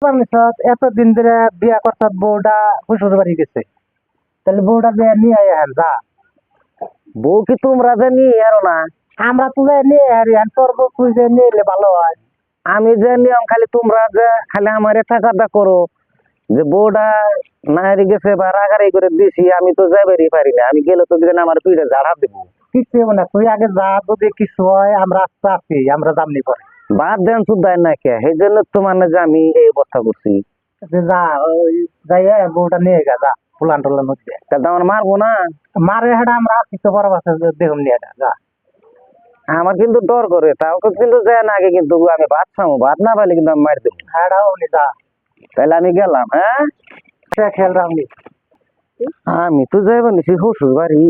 এতদিন ধরে বিয়া করছত বউটা শ্বশুর বাড়ি গেছে, তাহলে বউটা যে নিয়ে আয় যা। বউ কি তোমরা যে নিয়ে আরো না? আমরা তো যে নিয়ে আরি তোর বউ তুই যে নিয়ে এলে ভালো হয়। আমি যে নিয়ম খালি তোমরা যে খালি আমার টাকাটা করো যে বউটা না হারি গেছে বা রাগারি করে দিছি, আমি তো যাইবারই পারি না। আমি গেলে তো দিন আমার পিঠে ঝাড়া দেবো। কিছু না, তুই আগে যা, যদি কিছু হয় আমরা আস্তে আছি, আমরা জামনি পরে বাদ দেন শুদ্ধ না কে, সেই জন্য তো মানে যে আমি এই অবস্থা করছি। যা ওই যাই বউটা নিয়ে গা, যা ফুলান টুলান হচ্ছে আমার মারবো না, মারে হেটা আমরা আসি তো বড় বাচ্চা দেখুন নিয়ে যা। আমার কিন্তু ডর করে, তাও কিন্তু যায় না আগে, কিন্তু আমি ভাত খাবো, ভাত না পাইলে কিন্তু আমি মার দেবো। হ্যাঁ যা, তাহলে আমি গেলাম। হ্যাঁ খেয়াল রাখলি, আমি তো যাইব নিছি শ্বশুর বাড়ি,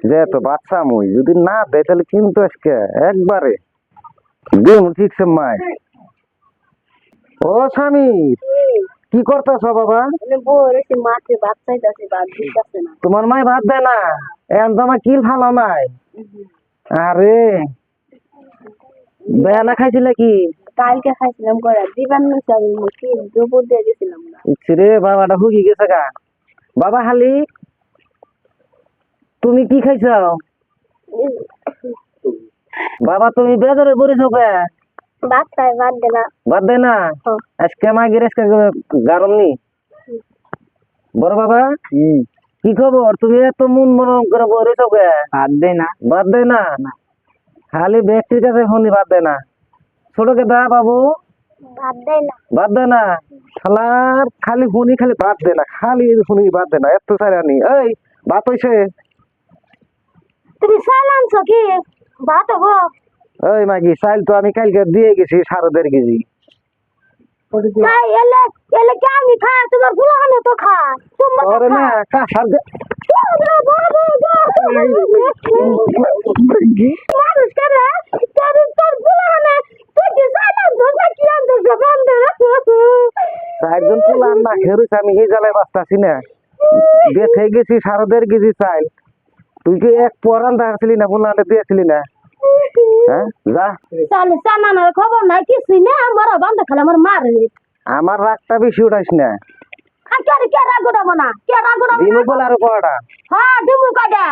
যে তো বাচ্চা মই যদি না দেয় তাহলে কিন্তু আজকে একবারে দিন ঠিকছে মাই। ও স্বামী, কি করতেছ বাবা? তোমার মাই ভাত দেয় না? এখন তোমার কিল ভালো নাই? আরে বেয়ানা খাইছিলে কি? কালকে খাইছিলাম করে দিবান কি দুপুর দিয়ে গেছিলাম না। রে বাবাটা হুকি গেছে গা। বাবা হালি তুমি কি খাইছ? বাবা তুমি বেজারে পড়েছ কে? ভাত খাই, ভাত দে না। বাদ দে না? আজকে মাগির আজকে গরম নি বড় বাবা। কি খবর? তুমি এত মন মরম করে পড়েছ কে? ভাত দে না। বাদ দে না? খালি ব্যক্তির কাছে ফোনই বাদ দে না। ছোট কে দা বাবু ভাত দে না। বাদ দে না? শালার খালি ফোনই, খালি বাদ দে না, খালি ফোনই বাদ দে না, এত সারা নি। এই ভাত হইছে? তুমি চাল আনছো কি? ভাত হবো? ওই মাগি চাইল তো আমি কালকে দিয়ে গেছি 1.5 কেজি। তাই এলে এলে কি আমি খাই? তোমার গুলাহানো তো খায়। তোমরা তো ওরে না খায়। কাঁসার দে। মানুষ করে তোর গুলাহানে তুই কি চাল আনছো নাকি আনছো বন্ধ? চারজন পোলা না খেয়েছে, আমি এই জ্বালায় বাঁচতাছি না। বেথে গেছি 1.5 কেজি চাইল। তুই কি এক পরান দাঁড়াছিলি না? পোলা দিয়েছিলি না? হ্যাঁ যা। চাল চানানোর খবর নাই কিছুই না, আমার বান্ধব খেলে আমার মারে। আমার রাগটা বেশি উঠাইস না। কে রাগ উঠাবো না? কে রাগ উঠাবো দিনু না? বলে আরো পড়াটা। হ্যাঁ দিমু কাটা।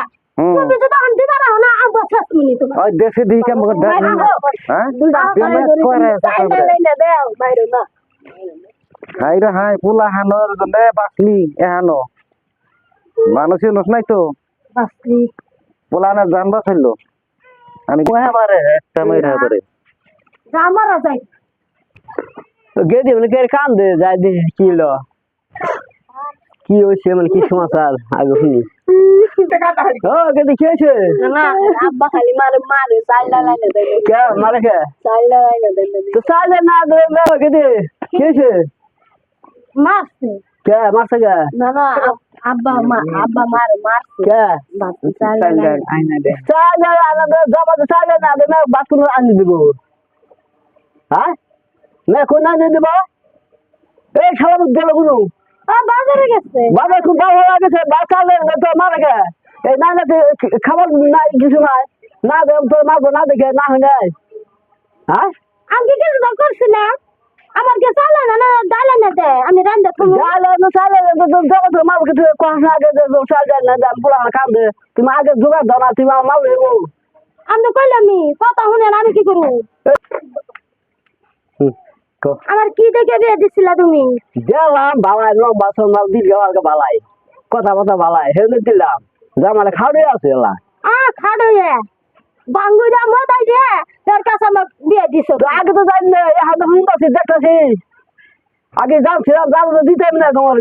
তুমি যদি এখন দিবা না না আব্বা শেষ মিনিট তোমার। ওই দেশে দিই কেমন করে দেখ। হ্যাঁ বেমেত করে দেও বাইরে না। হাই রে হাই, পোলা হানোর জন্য বাঁচলি এহানো মানুষের লোক নাই তো বাসলি পোলা না জান বাঁচাইলো। আমি কয়াবারে একটা মেয়েরা করে আমারও যাই গেদি বলে কে কাম দে যাই দে কিলো কি হইছে মানে কি সমাচার আগে শুনি। ও গেদি কি হইছে? না আব্বা খালি মারে মারে চাইলা লাইনে দেয়। কে মারে কে? চাইলা লাইনে দেয়। তো চাইলে না দে মেরে গেদি কি হইছে? মারছে। কে মারছে কে? না না আব্বা মারে মারছে। কে? চাইলা লাইনে দেয়। চাইলে আনা দে জমা তো চাইলে না দে না বাথরুম আনি দিব। হ্যাঁ না কোন আনি দিব? এই শালা গেল গুলো বাজারে গেছে। বাবা খুব ভালো লাগছে বাচ্চাদের তো মারে গে এই না না খাবার নাই কিছু নাই না দে তো মারবো না দেখে না হয় নাই। হ্যাঁ আমি কিছু তো করছি না, আমার কে চালা না না ডালা না দে, আমি রান্না খাবো। চালে না চালে তো জগৎ মারবো কিছু কোন আগে চালে না দাম পুরা কাম দে তুমি আগে জোগাড় দাও না তুমি আমার মাল নেবো। আমি কইলামি কথা শুনে আমি কি করবো? আমার কি দেখে বিয়ে দিছিলা তুমি? দিলাম ভালাই লম্বা সোনাল দিল ভালাই কথা কথা ভালাই হেলে দিলাম জামালে খাওয়াই আছে এলা খাড়ো বাঙ্গুরা মতাই দে তোর কাছে আমার বিয়ে দিছ। আগে তো জানি না এখন হুম দেখতেছি আগে যাচ্ছিলাম যাবো তো দিতে না তোমার